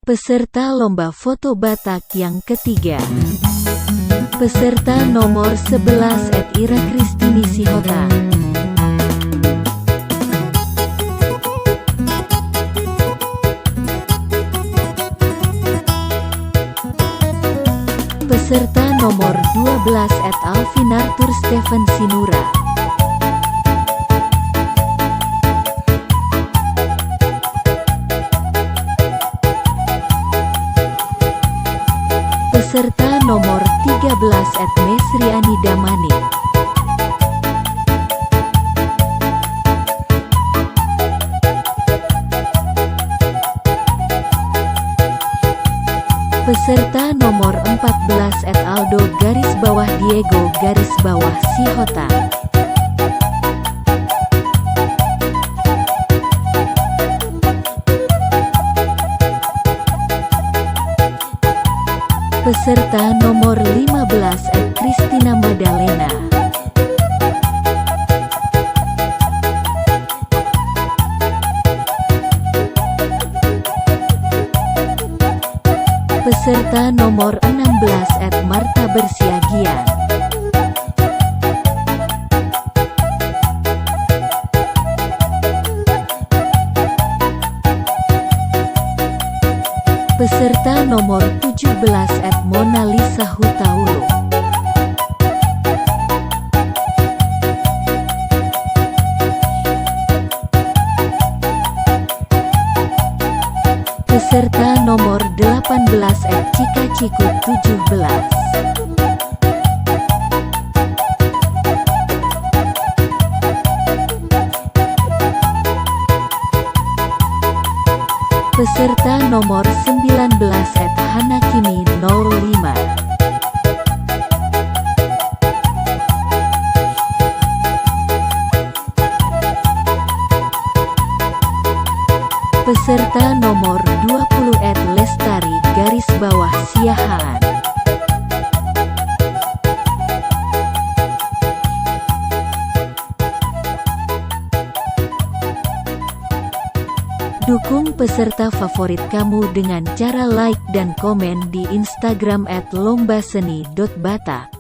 Peserta Lomba Foto Batak yang ketiga. Peserta nomor 11 Ira Kristini Sihota. Peserta nomor 12 Alvinartur Stephen Sinura. Peserta nomor 13 Mesriani Damani. Peserta nomor 14 Aldo Diego Sihota. Peserta nomor 15 Christina Madalena. Peserta nomor 16 Marta Bersiagian. Peserta nomor 17 Mona Lisa Hutaulu. Peserta nomor 18 Cika Ciku 17. Peserta nomor 19 Hanakimi 05. Peserta nomor 20 Lestari Siahaan. Dukung peserta favorit kamu dengan cara like dan komen di Instagram @lombaseni.batak.